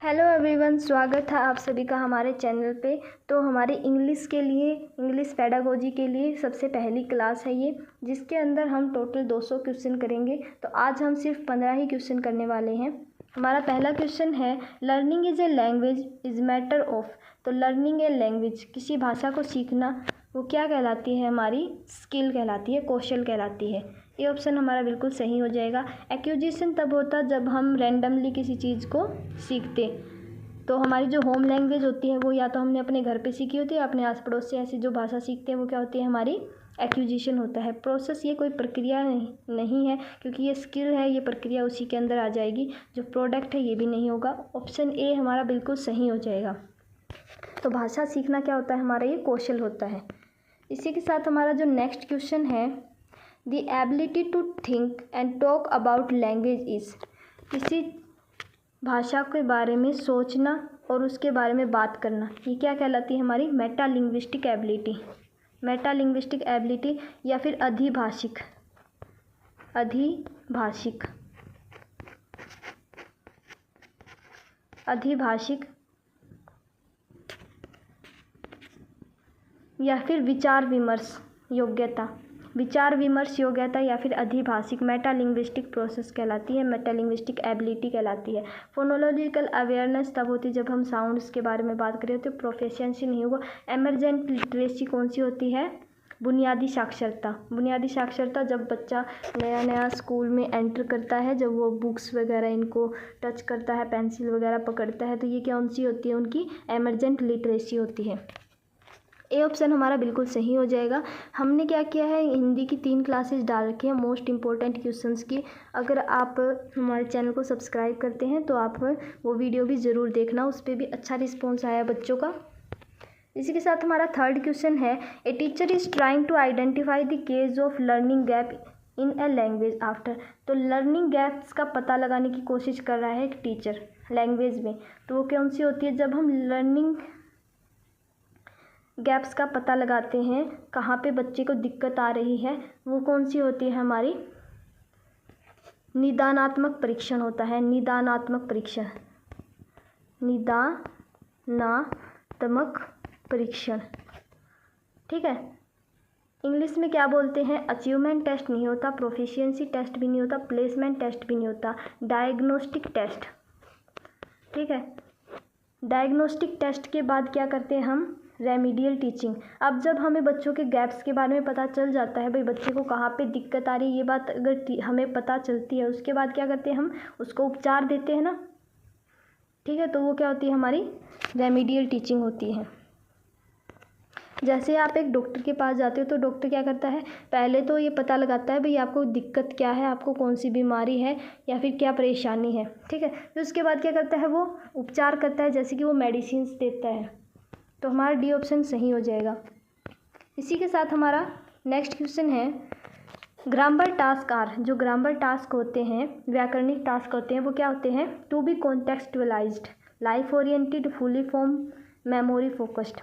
Hello everyone, स्वागत है आप सभी का हमारे चैनल पे। तो हमारी इंग्लिश के लिए, इंग्लिश पेडागोजी के लिए सबसे पहली क्लास है ये, जिसके अंदर हम टोटल 200 क्वेश्चन करेंगे। तो आज हम सिर्फ 15 ही क्वेश्चन करने वाले हैं। हमारा पहला क्वेश्चन है, learning is a language is matter of. तो लर्निंग ए लैंग्वेज, किसी भाषा को सीखना, वो क्या कहलाती है? हमारी स्किल कहलाती है, कौशल कहलाती है। ये ऑप्शन हमारा बिल्कुल सही हो जाएगा। एक्विजिशन तब होता जब हम रैंडमली किसी चीज़ को सीखते। तो हमारी जो होम लैंग्वेज होती है वो या तो हमने अपने घर पे सीखी होती है, अपने आस पड़ोस से ऐसी जो भाषा सीखते हैं वो क्या होती है? हमारी एक्विजिशन होता है। प्रोसेस ये कोई प्रक्रिया नहीं है, क्योंकि ये स्किल है, ये प्रक्रिया उसी के अंदर आ जाएगी। जो प्रोडक्ट है ये भी नहीं होगा। ऑप्शन ए हमारा बिल्कुल सही हो जाएगा। तो भाषा सीखना क्या होता है? हमारा ये कौशल होता है। इसी के साथ हमारा जो नेक्स्ट क्वेश्चन है, the ability to think and talk about language is. किसी भाषा के बारे में सोचना और उसके बारे में बात करना, ये क्या कहलाती है? हमारी मेटालिंग्विस्टिक एबिलिटी। मेटालिंग्विस्टिक एबिलिटी या फिर अधिभाषिक या फिर विचार विमर्श योग्यता या फिर अधिभाषिक मेटालिंग्विस्टिक प्रोसेस कहलाती है, मेटालिंग्विस्टिक एबिलिटी कहलाती है। फोनोलॉजिकल अवेयरनेस तब होती है जब हम साउंड्स के बारे में बात करें, तो प्रोफिशिएंसी नहीं होगा। एमरजेंट लिटरेसी कौन सी होती है? बुनियादी साक्षरता जब बच्चा नया नया स्कूल में एंटर करता है, जब वो बुक्स वगैरह इनको टच करता है, पेंसिल वगैरह पकड़ता है, तो ये कौन सी होती है? उनकी एमरजेंट लिटरेसी होती है। ए ऑप्शन हमारा बिल्कुल सही हो जाएगा। हमने क्या किया है, हिंदी की 3 क्लासेस डाल रखी हैं मोस्ट इम्पोर्टेंट क्वेश्चंस की। अगर आप हमारे चैनल को सब्सक्राइब करते हैं तो आप वो वीडियो भी ज़रूर देखना, उस पर भी अच्छा रिस्पॉन्स आया बच्चों का। इसी के साथ हमारा थर्ड क्वेश्चन है, a teacher is trying to identify the case of learning gap in a language after. तो लर्निंग गैप्स का पता लगाने की कोशिश कर रहा है एक टीचर लैंग्वेज में। तो वो कौन सी होती है? जब हम लर्निंग गैप्स का पता लगाते हैं, कहाँ पे बच्चे को दिक्कत आ रही है, वो कौन सी होती है? हमारी निदानात्मक परीक्षण होता है। निदानात्मक परीक्षण, ठीक है। इंग्लिश में क्या बोलते हैं? अचीवमेंट टेस्ट नहीं होता, प्रोफिशिएंसी टेस्ट भी नहीं होता, प्लेसमेंट टेस्ट भी नहीं होता, डायग्नोस्टिक टेस्ट, ठीक है। डायग्नोस्टिक टेस्ट के बाद क्या करते हैं हम? Remedial teaching. अब जब हमें बच्चों के गैप्स के बारे में पता चल जाता है, भाई बच्चे को कहाँ पे दिक्कत आ रही है, ये बात अगर हमें पता चलती है, उसके बाद क्या करते हैं? हम उसको उपचार देते हैं ना, ठीक है। तो वो क्या होती है? हमारी रेमीडियल टीचिंग होती है। जैसे आप एक डॉक्टर के पास जाते हो तो डॉक्टर क्या करता है? पहले तो ये पता लगाता है भाई आपको दिक्कत क्या है, आपको कौन सी बीमारी है या फिर क्या परेशानी है, ठीक है। फिर उसके बाद क्या करता है? वो उपचार करता है, जैसे कि वो मेडिसिन देता है। तो हमारा डी ऑप्शन सही हो जाएगा। इसी के साथ हमारा नेक्स्ट क्वेश्चन है, ग्रामर टास्क आर। जो ग्रामर टास्क होते हैं, व्याकरणिक टास्क होते हैं, वो क्या होते हैं? To be contextualised, life oriented, fully form, memory focused.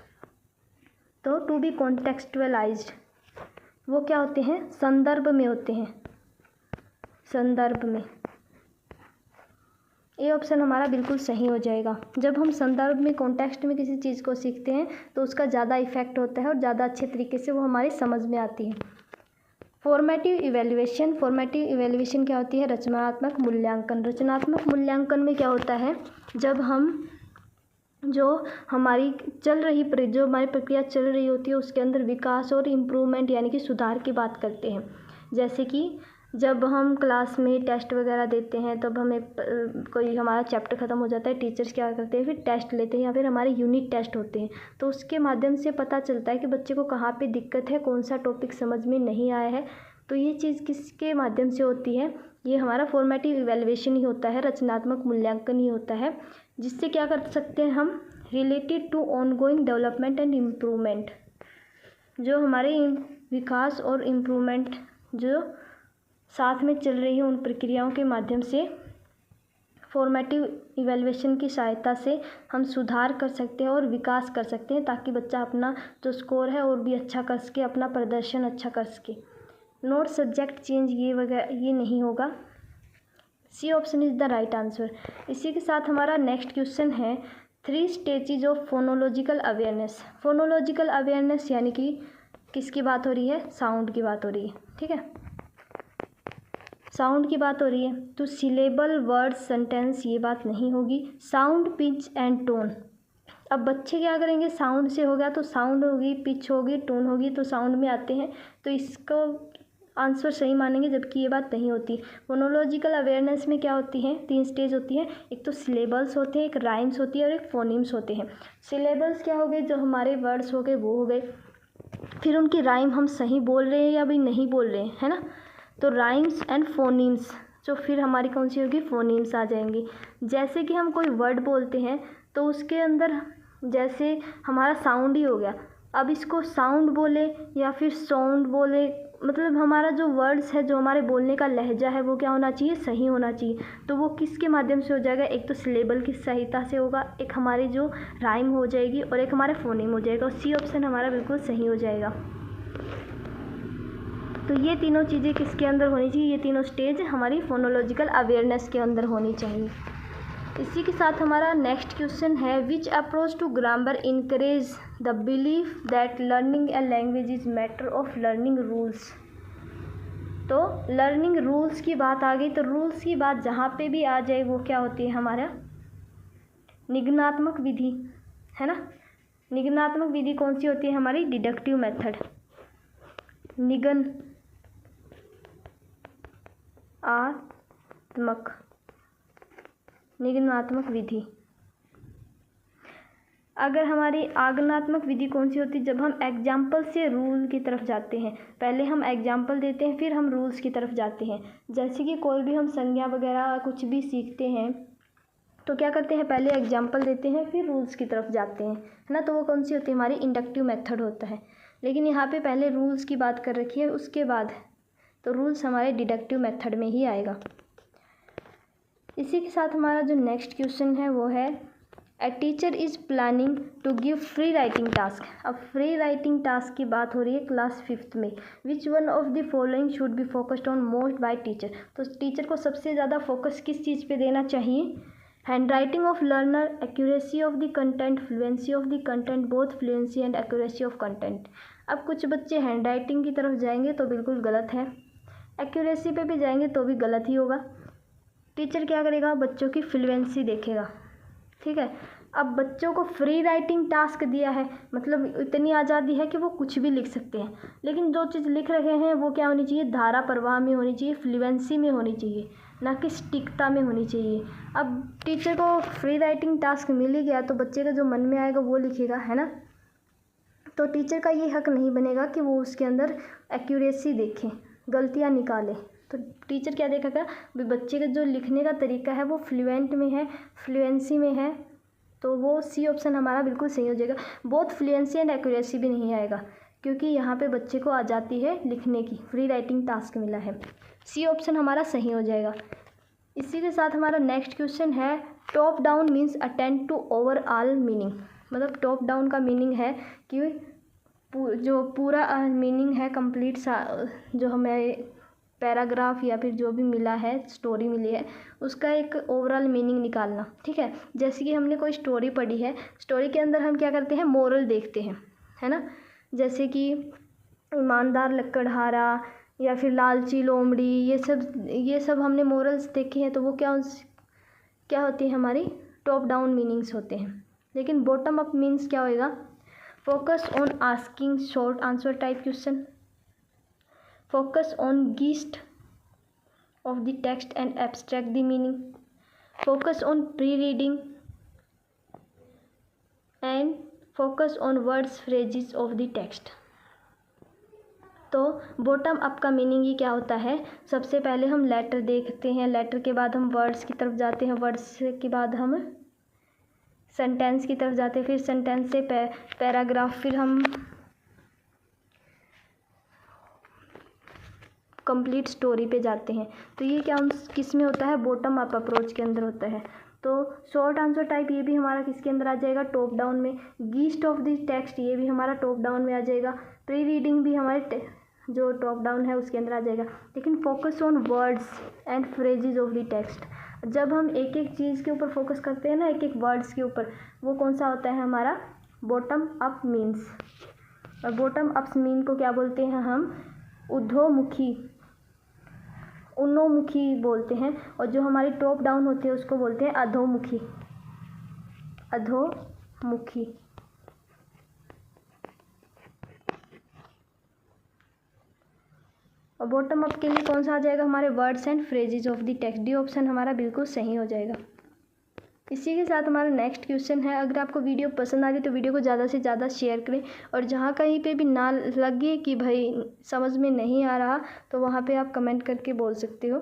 तो टू बी कॉन्टेक्सचुअलाइज्ड वो क्या होते हैं? संदर्भ में होते हैं, संदर्भ में। ये ऑप्शन हमारा बिल्कुल सही हो जाएगा। जब हम संदर्भ में, कॉन्टेक्स्ट में किसी चीज़ को सीखते हैं तो उसका ज़्यादा इफेक्ट होता है और ज़्यादा अच्छे तरीके से वो हमारी समझ में आती है। फॉर्मेटिव इवेल्युएशन क्या होती है? रचनात्मक मूल्यांकन में क्या होता है? जब हम जो हमारी प्रक्रिया चल रही होती है उसके अंदर विकास और इम्प्रूवमेंट यानी कि सुधार की बात करते हैं। जैसे कि जब हम क्लास में टेस्ट वगैरह देते हैं, तब हमें कोई हमारा चैप्टर ख़त्म हो जाता है, टीचर्स क्या करते हैं? फिर टेस्ट लेते हैं या फिर हमारे यूनिट टेस्ट होते हैं। तो उसके माध्यम से पता चलता है कि बच्चे को कहाँ पे दिक्कत है, कौन सा टॉपिक समझ में नहीं आया है। तो ये चीज़ किसके माध्यम से होती है? ये हमारा फॉर्मेटिव इवेल्युएशन ही होता है, रचनात्मक मूल्यांकन ही होता है, जिससे क्या कर सकते हैं हम? Related to ongoing development and improvement. जो हमारे विकास और इम्प्रूवमेंट जो साथ में चल रही है, उन प्रक्रियाओं के माध्यम से फॉर्मेटिव इवेल्युएशन की सहायता से हम सुधार कर सकते हैं और विकास कर सकते हैं, ताकि बच्चा अपना जो स्कोर है और भी अच्छा कर सके, अपना प्रदर्शन अच्छा कर सके। नोट सब्जेक्ट चेंज ये नहीं होगा। C option is the right answer. इसी के साथ हमारा नेक्स्ट क्वेश्चन है 3 stages of phonological awareness. Phonological awareness यानी कि किसकी बात हो रही है, साउंड की बात हो रही है, ठीक है, साउंड की बात हो रही है। तो सिलेबल, वर्ड, सेंटेंस ये बात नहीं होगी। Sound, pitch and tone. अब बच्चे क्या करेंगे, साउंड से हो गया तो साउंड होगी, पिच होगी, टोन होगी, तो साउंड में आते हैं, तो इसको आंसर सही मानेंगे, जबकि ये बात नहीं होती। फोनोलॉजिकल अवेयरनेस में क्या होती है, 3 स्टेज होती है। एक तो सिलेबल्स होते हैं, एक राइम्स होती है और एक फोनीम्स होते हैं। सिलेबल्स क्या हो गए, जो हमारे वर्ड्स हो गए वो हो गए। फिर उनकी राइम हम सही बोल रहे हैं या भी नहीं बोल रहे हैं, है ना, तो राइम्स एंड फोनीम्स, जो फिर हमारी कौन सी होगी, फोनीम्स आ जाएंगी। जैसे कि हम कोई वर्ड बोलते हैं तो उसके अंदर जैसे हमारा साउंड ही हो गया, अब इसको साउंड बोले या फिर साउंड बोले, मतलब हमारा जो वर्ड्स है, जो हमारे बोलने का लहजा है वो क्या होना चाहिए, सही होना चाहिए। तो वो किसके माध्यम से हो जाएगा, एक तो सिलेबल की सहायता से होगा, एक हमारी जो राइम हो जाएगी और एक हमारे फोनीम हो जाएगा। और सी ऑप्शन हमारा बिल्कुल सही हो जाएगा। तो ये तीनों चीज़ें किसके अंदर होनी चाहिए, ये तीनों स्टेज हमारी फोनोलॉजिकल अवेयरनेस के अंदर होनी चाहिए। इसी के साथ हमारा नेक्स्ट क्वेश्चन है which approach to grammar encourage the belief that learning a language is matter of learning rules. तो लर्निंग रूल्स की बात आ गई, तो रूल्स की बात जहाँ पे भी आ जाए वो क्या होती है, हमारा निगमनात्मक विधि, है ना। निगमनात्मक विधि कौन सी होती है, हमारी डिडक्टिव मेथड, निगमनात्मक विधि। अगर हमारी आगमनात्मक विधि कौन सी होती है, जब हम एग्जाम्पल से रूल की तरफ जाते हैं। पहले हम एग्जाम्पल देते हैं, फिर हम रूल्स की तरफ जाते हैं। जैसे कि कोई भी हम संज्ञा वगैरह कुछ भी सीखते हैं तो क्या करते हैं, पहले एग्जाम्पल देते हैं, फिर रूल्स की तरफ जाते हैं, है ना। तो वो कौन सी होती है, हमारी इंडक्टिव मेथड होता है। लेकिन यहाँ पे पहले रूल्स की बात कर रखी है, उसके बाद तो रूल्स हमारे डिडक्टिव मेथड में ही आएगा। इसी के साथ हमारा जो नेक्स्ट क्वेश्चन है वो है a teacher is planning to give free writing task. अब फ्री राइटिंग टास्क की बात हो रही है क्लास 5th में। Which one of the following should be focused on most by teacher. तो टीचर को सबसे ज़्यादा फोकस किस चीज़ पे देना चाहिए, handwriting of learner, accuracy of the content, fluency of the content, both fluency and accuracy of content. अब कुछ बच्चे हैंड राइटिंग की तरफ जाएंगे तो बिल्कुल गलत है, एक्यूरेसी पे भी जाएंगे तो भी गलत ही होगा। टीचर क्या करेगा, बच्चों की फ्लुएंसी देखेगा, ठीक है। अब बच्चों को फ्री राइटिंग टास्क दिया है, मतलब इतनी आज़ादी है कि वो कुछ भी लिख सकते हैं, लेकिन जो चीज़ लिख रहे हैं वो क्या होनी चाहिए, धारा प्रवाह में होनी चाहिए, फ्लुएंसी में होनी चाहिए, ना कि सटीकता में होनी चाहिए। अब टीचर को फ्री राइटिंग टास्क मिल ही गया तो बच्चे का जो मन में आएगा वो लिखेगा, है ना। तो टीचर का ये हक नहीं बनेगा कि वो उसके अंदर एक्यूरेसी देखें, गलतियाँ निकालें। तो टीचर क्या देखेगा, बच्चे का जो लिखने का तरीका है वो फ्लुएंट में है, फ्लुएंसी में है, तो वो सी ऑप्शन हमारा बिल्कुल सही हो जाएगा। बोथ फ्लुएंसी एंड एक्यूरेसी भी नहीं आएगा, क्योंकि यहाँ पे बच्चे को आ जाती है लिखने की, फ्री राइटिंग टास्क मिला है, सी ऑप्शन हमारा सही हो जाएगा। इसी के साथ हमारा नेक्स्ट क्वेश्चन है top down means attend to overall meaning. मतलब टॉप डाउन का मीनिंग है कि जो पूरा मीनिंग है कंप्लीट जो हमें पैराग्राफ या फिर जो भी मिला है, स्टोरी मिली है, उसका एक ओवरऑल मीनिंग निकालना, ठीक है। जैसे कि हमने कोई स्टोरी पढ़ी है, स्टोरी के अंदर हम क्या करते हैं, मोरल देखते हैं, है ना। जैसे कि ईमानदार लकड़हारा या फिर लालची लोमड़ी, ये सब हमने मोरल्स देखे हैं, तो वो क्या होती है, हमारी टॉप डाउन मीनिंग्स होते हैं। लेकिन बॉटम अप मीन्स क्या होएगा, focus on asking short answer type question, focus on gist of the text and abstract the meaning, focus on pre-reading and focus on words phrases of the text। तो bottom up का meaning ही क्या होता है, सबसे पहले हम letter देखते हैं, लेटर के बाद हम वर्ड्स की तरफ जाते हैं, वर्ड्स के बाद हम सेंटेंस की तरफ जाते हैं, फिर सेंटेंस से पैराग्राफ, फिर हम कंप्लीट स्टोरी पे जाते हैं। तो ये क्या किस में होता है, बॉटम अप अप्रोच के अंदर होता है। तो शॉर्ट आंसर टाइप ये भी हमारा किसके अंदर आ जाएगा, टॉप डाउन में। गीस्ट ऑफ द टेक्स्ट ये भी हमारा टॉप डाउन में आ जाएगा। प्री रीडिंग भी जो टॉप डाउन है उसके अंदर आ जाएगा। लेकिन focus on words and phrases of the text, जब हम एक एक चीज़ के ऊपर फोकस करते हैं ना, एक एक वर्ड्स के ऊपर, वो कौन सा होता है हमारा बॉटम अप मीन्स। और बॉटम अप मीन को क्या बोलते हैं हम उन्नोमुखी बोलते हैं। और जो हमारी टॉप डाउन होती है उसको बोलते हैं अधोमुखी। और बॉटम अप के लिए कौन सा आ जाएगा हमारे words and phrases of the text. D option हमारा बिल्कुल सही हो जाएगा। इसी के साथ हमारा नेक्स्ट क्वेश्चन है, अगर आपको वीडियो पसंद आ गई तो वीडियो को ज़्यादा से ज़्यादा शेयर करें, और जहाँ कहीं पे भी ना लगे कि भाई समझ में नहीं आ रहा तो वहाँ पे आप कमेंट करके बोल सकते हो।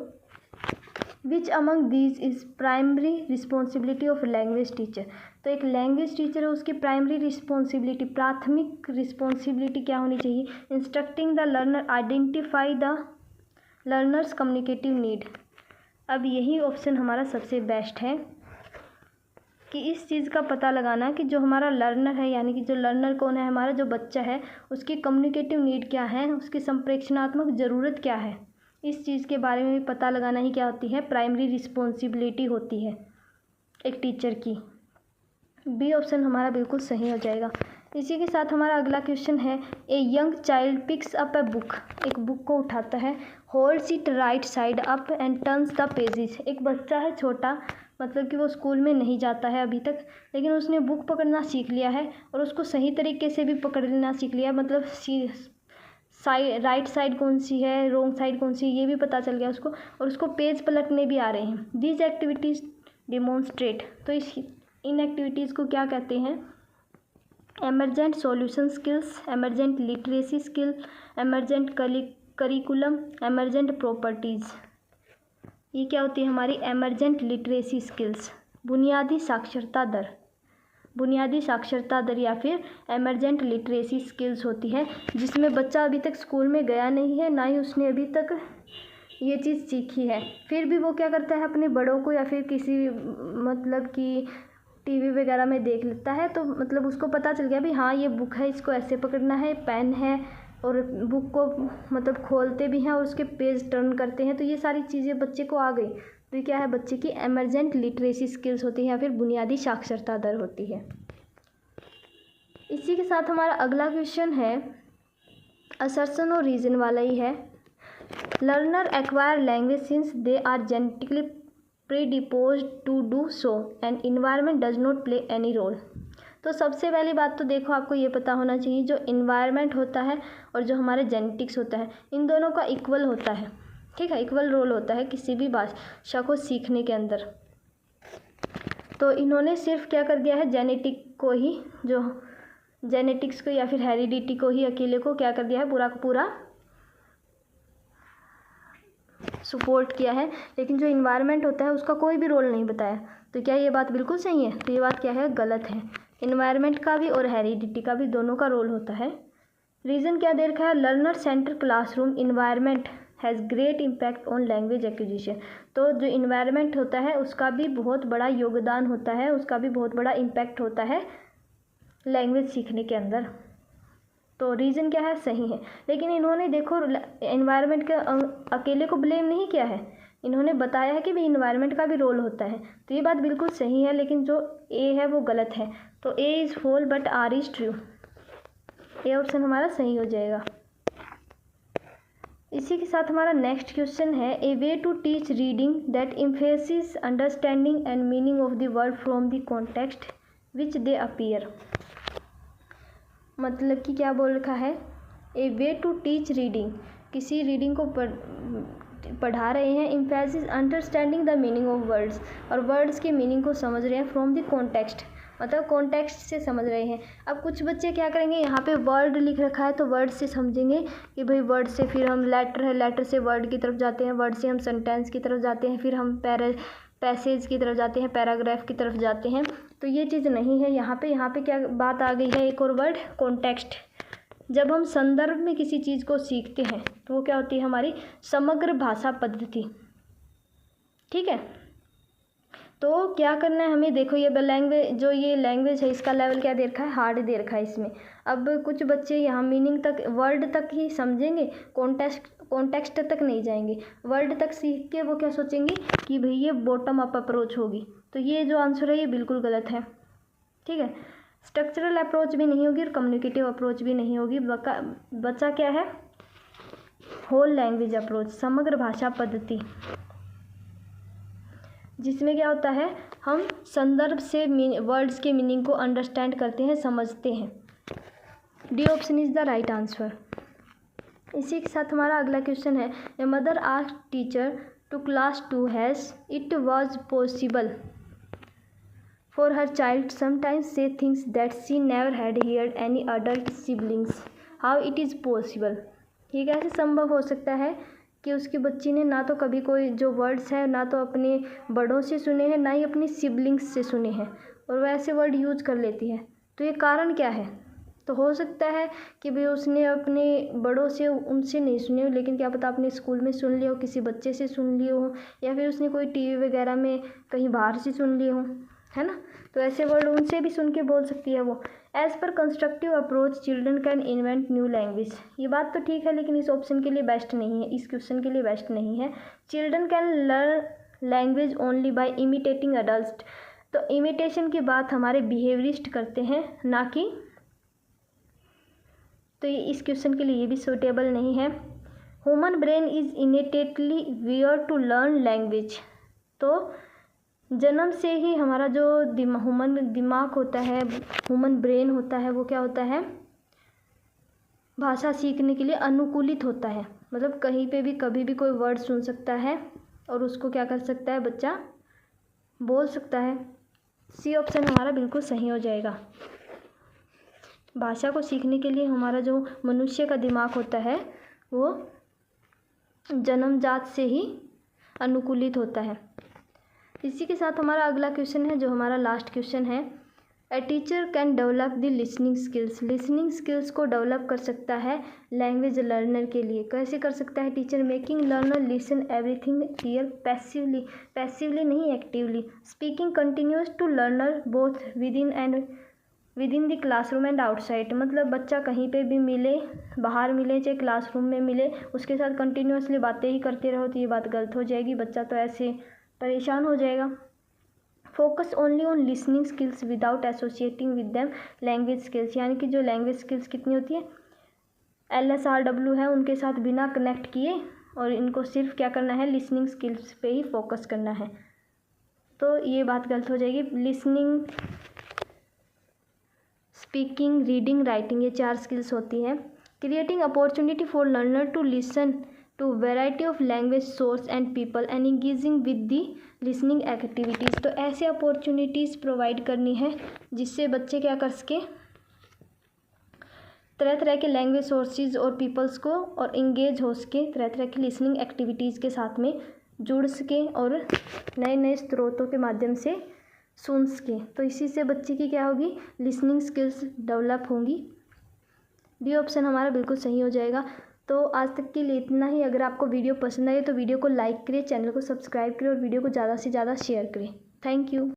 Which among these is primary responsibility of language teacher. तो एक लैंग्वेज टीचर है, उसकी प्राइमरी रिस्पॉन्सिबिलिटी, प्राथमिक रिस्पॉन्सिबिलिटी क्या होनी चाहिए, instructing the learner, identify the learners communicative need. अब यही ऑप्शन हमारा सबसे बेस्ट है कि इस चीज़ का पता लगाना कि जो हमारा लर्नर है, यानी कि जो लर्नर कौन है, हमारा जो बच्चा है, उसकी कम्युनिकेटिव नीड क्या है, उसकी संप्रेषणात्मक ज़रूरत क्या है, इस चीज़ के बारे में भी पता लगाना ही क्या होती है, प्राइमरी रिस्पॉन्सिबिलिटी होती है एक टीचर की। बी ऑप्शन हमारा बिल्कुल सही हो जाएगा। इसी के साथ हमारा अगला क्वेश्चन है, a young child picks up a book. एक बुक को उठाता है, holds it right side up and turns the pages. एक बच्चा है छोटा, मतलब कि वो स्कूल में नहीं जाता है अभी तक, लेकिन उसने बुक पकड़ना सीख लिया है और उसको सही तरीके से भी पकड़ना सीख लिया, मतलब राइट साइड कौन सी है, रॉन्ग साइड कौन सी है, ये भी पता चल गया उसको, और उसको पेज पलटने भी आ रहे हैं। दीज एक्टिविटीज़ डिमॉन्स्ट्रेट, तो इन एक्टिविटीज़ को क्या कहते हैं, emergent solution skills, emergent literacy skill, emergent curriculum, emergent properties. ये क्या होती है हमारी एमरजेंट लिटरेसी स्किल्स, बुनियादी साक्षरता दर या फिर एमरजेंट लिटरेसी स्किल्स होती है, जिसमें बच्चा अभी तक स्कूल में गया नहीं है, ना ही उसने अभी तक ये चीज़ सीखी है, फिर भी वो क्या करता है, अपने बड़ों को या फिर किसी मतलब कि टीवी वगैरह में देख लेता है, तो मतलब उसको पता चल गया भी हाँ ये बुक है, इसको ऐसे पकड़ना है, पेन है, और बुक को मतलब खोलते भी हैं और उसके पेज टर्न करते हैं, तो ये सारी चीज़ें बच्चे को आ गई, तो ये क्या है, बच्चे की एमरजेंट लिटरेसी स्किल्स होती है या फिर बुनियादी साक्षरता दर होती है। इसी के साथ हमारा अगला क्वेश्चन है, असर्शन और रीज़न वाला ही है। Learner acquire language since they are genetically predisposed to do so and environment does not play any role. तो सबसे पहली बात तो देखो, आपको ये पता होना चाहिए, जो इन्वायरमेंट होता है और जो हमारे जेनेटिक्स होता है, इन दोनों का इक्वल होता है, ठीक है, इक्वल रोल होता है किसी भी भाषा को सीखने के अंदर। तो इन्होंने सिर्फ क्या कर दिया है, जेनेटिक को ही, जो जेनेटिक्स को या फिर हेरिडिटी को ही अकेले को क्या कर दिया है, पूरा का पूरा सपोर्ट किया है, लेकिन जो इन्वायरमेंट होता है उसका कोई भी रोल नहीं बताया। तो क्या ये बात बिल्कुल सही है? तो ये बात क्या है, गलत है। इन्वायरमेंट का भी और हेरिडिटी का भी दोनों का रोल होता है। रीज़न क्या दे रखा है, learner centre classroom environment has great impact on language acquisition. तो जो इन्वायरमेंट होता है उसका भी बहुत बड़ा योगदान होता है, उसका भी बहुत बड़ा इम्पैक्ट होता है लैंग्वेज सीखने के अंदर। तो रीज़न क्या है, सही है। लेकिन इन्होंने देखो इन्वायरमेंट के अकेले को ब्लेम नहीं किया है, इन्होंने बताया है कि भाई इन्वायरमेंट का भी रोल होता है। तो ये बात बिल्कुल सही है, लेकिन जो ए है वो गलत है। तो A is whole but R is true, A option हमारा सही हो जाएगा। इसी के साथ हमारा नेक्स्ट क्वेश्चन है, a way to teach reading that emphasis understanding and meaning of the word from the context which they appear. मतलब कि क्या बोल रखा है, a way to teach reading, किसी रीडिंग को पढ़ा रहे हैं, emphasis understanding the meaning of words, और वर्ड्स के मीनिंग को समझ रहे हैं फ्रॉम द कॉन्टेक्स्ट, मतलब कॉन्टेक्स्ट से समझ रहे हैं। अब कुछ बच्चे क्या करेंगे, यहाँ पे वर्ड लिख रखा है तो वर्ड से समझेंगे कि भाई वर्ड से फिर हम लेटर है, लेटर से वर्ड की तरफ जाते हैं, वर्ड से हम सेंटेंस की तरफ जाते हैं, फिर हम पैसेज की तरफ जाते हैं, पैराग्राफ की तरफ जाते हैं। तो ये चीज़ नहीं है यहाँ पे क्या बात आ गई है, एक और वर्ड कॉन्टेक्स्ट। जब हम संदर्भ में किसी चीज़ को सीखते हैं तो वो क्या होती है, हमारी समग्र भाषा पद्धति, ठीक है। तो क्या करना है हमें, देखो ये लैंग्वेज, जो ये लैंग्वेज है इसका लेवल क्या दे रखा है, हार्ड दे रखा है इसमें। अब कुछ बच्चे यहाँ मीनिंग तक, वर्ड तक ही समझेंगे, कॉन्टेक्स्ट तक नहीं जाएंगे। वर्ड तक सीख के वो क्या सोचेंगे कि भाई ये बॉटम अप अप्रोच होगी, तो ये जो आंसर है ये बिल्कुल गलत है। ठीक है, स्ट्रक्चरल अप्रोच भी नहीं होगी और कम्युनिकेटिव अप्रोच भी नहीं होगी। बचा क्या है, होल लैंग्वेज अप्रोच, समग्र भाषा पद्धति, जिसमें क्या होता है हम संदर्भ से वर्ड्स के मीनिंग को अंडरस्टैंड करते हैं, समझते हैं। D option is the right answer. इसी के साथ हमारा अगला क्वेश्चन है, a mother asked teacher to class 2 has it was possible for her child sometimes say things that she never had heard any adult siblings, how it is possible. ये कैसे संभव हो सकता है कि उसकी बच्ची ने ना तो कभी कोई जो वर्ड्स हैं ना तो अपने बड़ों से सुने हैं, ना ही अपनी सिबलिंग्स से सुने हैं, और वह ऐसे वर्ड यूज कर लेती है। तो ये कारण क्या है, तो हो सकता है कि भाई उसने अपने बड़ों से उनसे नहीं सुने हो, लेकिन क्या पता अपने स्कूल में सुन लिया हो, किसी बच्चे से सुन लिए हो, या फिर उसने कोई टीवी वगैरह में कहीं बाहर से सुन लिए हो, है ना। तो ऐसे वर्ड उनसे भी सुन के बोल सकती है वो। As per constructive approach children can invent new language, ये बात तो ठीक है, लेकिन इस ऑप्शन के लिए बेस्ट नहीं है, इस क्वेश्चन के लिए बेस्ट नहीं है। Children can learn language only by imitating adult, तो इमिटेशन की बात हमारे बिहेवियरिस्ट करते हैं, ना कि, तो ये इस क्वेश्चन के लिए ये भी सूटेबल नहीं है। Human brain is innately wired to learn language, तो जन्म से ही हमारा जो ह्यूमन दिमाग होता है, ह्यूमन ब्रेन होता है, वो क्या होता है, भाषा सीखने के लिए अनुकूलित होता है। मतलब कहीं पे भी कभी भी कोई वर्ड सुन सकता है और उसको क्या कर सकता है, बच्चा बोल सकता है। सी ऑप्शन हमारा बिल्कुल सही हो जाएगा। भाषा को सीखने के लिए हमारा जो मनुष्य का दिमाग होता है वो जन्मजात से ही अनुकूलित होता है। इसी के साथ हमारा अगला क्वेश्चन है, जो हमारा लास्ट क्वेश्चन है, a teacher can develop the listening skills, listening skills को डेवलप कर सकता है लैंग्वेज लर्नर के लिए। कैसे कर सकता है teacher, making learner listen everything hear passively, passively नहीं actively, speaking continuous to learner both with in the classroom and outside, मतलब बच्चा कहीं पे भी मिले, बाहर मिले चाहे क्लासरूम में मिले, उसके साथ कंटिन्यूसली बातें ही करते रहो, तो ये बात गलत हो जाएगी, बच्चा तो ऐसे परेशान हो जाएगा। Focus only on listening skills without associating with them language skills, यानी कि जो लैंग्वेज स्किल्स कितनी होती है, LSRW है, उनके साथ बिना कनेक्ट किए, और इनको सिर्फ क्या करना है, लिसनिंग स्किल्स पे ही फोकस करना है, तो ये बात गलत हो जाएगी। लिसनिंग, स्पीकिंग, रीडिंग, राइटिंग, ये 4 स्किल्स होती है। Creating opportunity for learner to listen to variety of language source and people and engaging with the listening activities, तो ऐसे अपॉर्चुनिटीज़ प्रोवाइड करनी है जिससे बच्चे क्या कर सके, तरह तरह के लैंग्वेज सोर्सेज और पीपल्स को और इंगेज हो सके, तरह तरह की लिसनिंग एक्टिविटीज़ के साथ में जुड़ सके और नए नए स्रोतों के माध्यम से सुन सके, तो इसी से बच्चे की क्या होगी, लिसनिंग स्किल्स डेवलप होंगी। डी ऑप्शन हमारा बिल्कुल सही हो जाएगा। तो आज तक के लिए इतना ही। अगर आपको वीडियो पसंद आई तो वीडियो को लाइक करें, चैनल को सब्सक्राइब करें और वीडियो को ज़्यादा से ज़्यादा शेयर करें। Thank you.